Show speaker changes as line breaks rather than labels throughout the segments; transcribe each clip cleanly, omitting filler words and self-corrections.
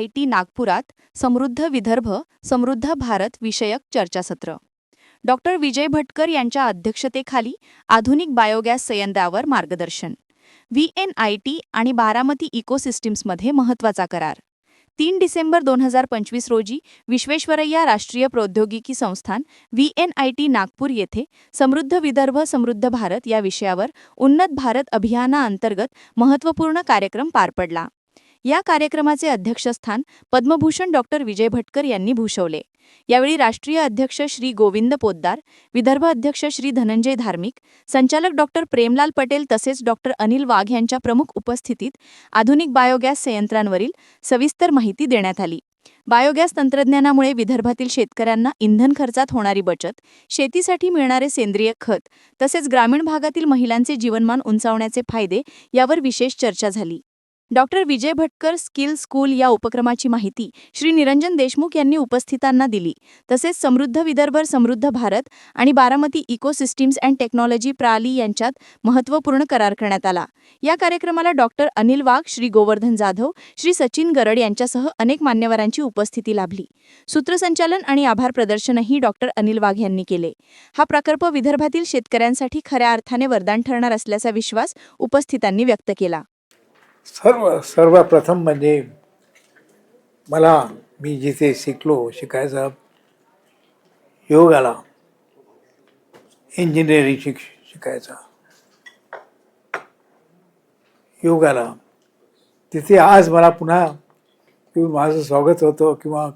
VNIT नागपुरात समृद्ध विदर्भ समृद्ध भारत विषयक चर्चासत्र. डॉक्टर विजय भटकर यांच्या अध्यक्षतेखाली आधुनिक बायोगॅस संयंत्रावर मार्गदर्शन. VNIT आणि बारामती इकोसिस्टीम्समध्ये महत्त्वाचा करार. 3 डिसेंबर 2025 रोजी विश्वेश्वरय्या राष्ट्रीय प्रौद्योगिकी संस्थान VNIT नागपूर येथे समृद्ध विदर्भ समृद्ध भारत या विषयावर उन्नत भारत अभियानाअंतर्गत महत्त्वपूर्ण कार्यक्रम पार पडला. या कार्यक्रमाचे अध्यक्षस्थान पद्मभूषण डॉक्टर विजय भटकर यांनी भूषवले. यावेळी राष्ट्रीय अध्यक्ष श्री गोविंद पोद्दार, विदर्भ अध्यक्ष श्री धनंजय धार्मिक, संचालक डॉक्टर प्रेमलाल पटेल तसेच डॉक्टर अनिल वाघ यांच्या प्रमुख उपस्थितीत आधुनिक बायोगॅस संयंत्रांवरील सविस्तर माहिती देण्यात आली. बायोगॅस तंत्रज्ञानामुळे विदर्भातील शेतकऱ्यांना इंधन खर्चात होणारी बचत, शेतीसाठी मिळणारे सेंद्रिय खत तसेच ग्रामीण भागातील महिलांचे जीवनमान उंचावण्याचे फायदे यावर विशेष चर्चा झाली. Doctor Vijay Bhatkar skill school या उपक्रमाची माहिती श्री निरंजन देशमुख यांनी उपस्थितांना दिली. तसेच समृद्ध विदर्भ समृद्ध भारत आणि बारामती इकोसिस्टीम्स अँड टेक्नॉलॉजी प्राली यांच्यात महत्त्वपूर्ण करार करण्यात आला. या कार्यक्रमाला डॉक्टर अनिल वाघ, श्री गोवर्धन जाधव, श्री सचिन गरड यांच्यासह अनेक मान्यवरांची उपस्थिती लाभली. सूत्रसंचालन आणि आभार प्रदर्शनही डॉक्टर अनिल वाघ यांनी केले. हा प्रकल्प विदर्भातील शेतकऱ्यांसाठी खऱ्या अर्थाने वरदान ठरणार असल्याचा विश्वास उपस्थितांनी व्यक्त केला.
सर्वप्रथम म्हणजे मी जिथे शिकायचा योग आला, इंजिनिअरिंग शिकायचा योग आला, तिथे आज मला पुन्हा माझं स्वागत होतं किंवा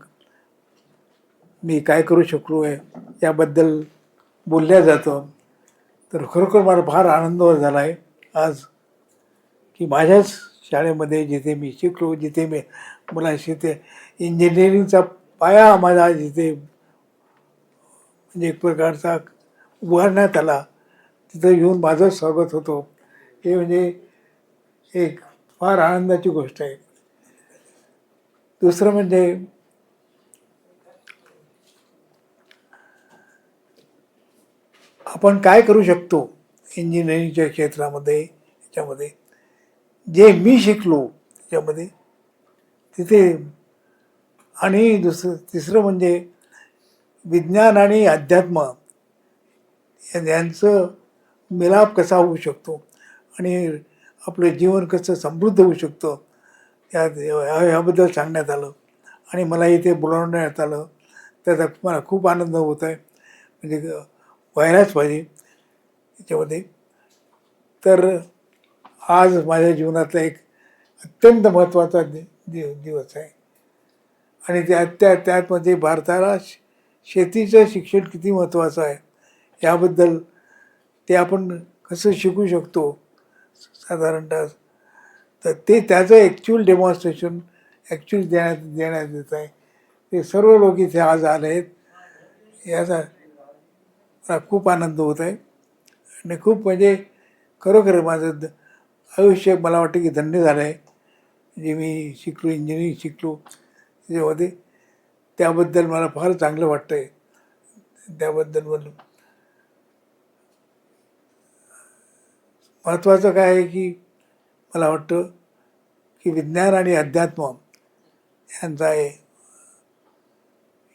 मी काय करू शकलो आहे याबद्दल बोलल्या जातं. तर खरोखर मला फार आनंद झाला आहे आज की माझ्याच शाळेमध्ये जिथे मी शिकलो, जिथे मला तिथे इंजिनिअरिंगचा पाया माझा जिथे म्हणजे एक प्रकारचा उभारण्यात आला, तिथं येऊन माझं स्वागत होतं. हे म्हणजे एक फार आनंदाची गोष्ट आहे. दुसरं म्हणजे आपण काय करू शकतो इंजिनिअरिंगच्या क्षेत्रामध्ये, याच्यामध्ये जे मी शिकलो त्याच्यामध्ये तिथे. आणि तिसरं म्हणजे विज्ञान आणि अध्यात्म यांचं मिलाप कसा होऊ शकतो आणि आपलं जीवन कसं समृद्ध होऊ शकतं याबद्दल सांगण्यात आलं आणि मला इथे बोलावण्यात आलं. त्याचा मला खूप आनंद होत आहे. म्हणजे व्हायलाच पाहिजे याच्यामध्ये. तर आज माझ्या जीवनातला एक अत्यंत महत्त्वाचा दिवस आहे. आणि त्यामध्ये भारताला शेतीचं शिक्षण किती महत्त्वाचं आहे याबद्दल ते आपण कसं शिकू शकतो साधारणतः, तर त्याचं ॲक्च्युअल डेमॉन्स्ट्रेशन देण्यात येत आहे. ते सर्व लोक इथे आज आले आहेत. याचा मला खूप आनंद होत आहे आणि खूप म्हणजे खरोखर माझं आयुष्य मला वाटतं की धन्य झालं आहे. जे मी शिकलो, इंजिनिअरिंग शिकलो त्याच्यामध्ये, त्याबद्दल मला फार चांगलं वाटतं आहे. त्याबद्दल महत्त्वाचं काय आहे की मला वाटतं की विज्ञान आणि अध्यात्म यांचा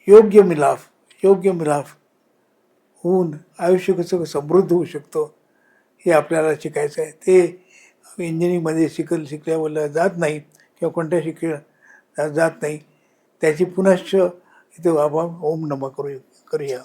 योग्य मिलाफ होऊन आयुष्य कसं समृद्ध होऊ शकतो हे आपल्याला शिकायचं आहे. ते इंजिनिअरिंगमध्ये शिकल्यावर जात नाही किंवा कोणत्या जात नाही. त्याची पुनश्च इथे आपण ओम नमः करूया.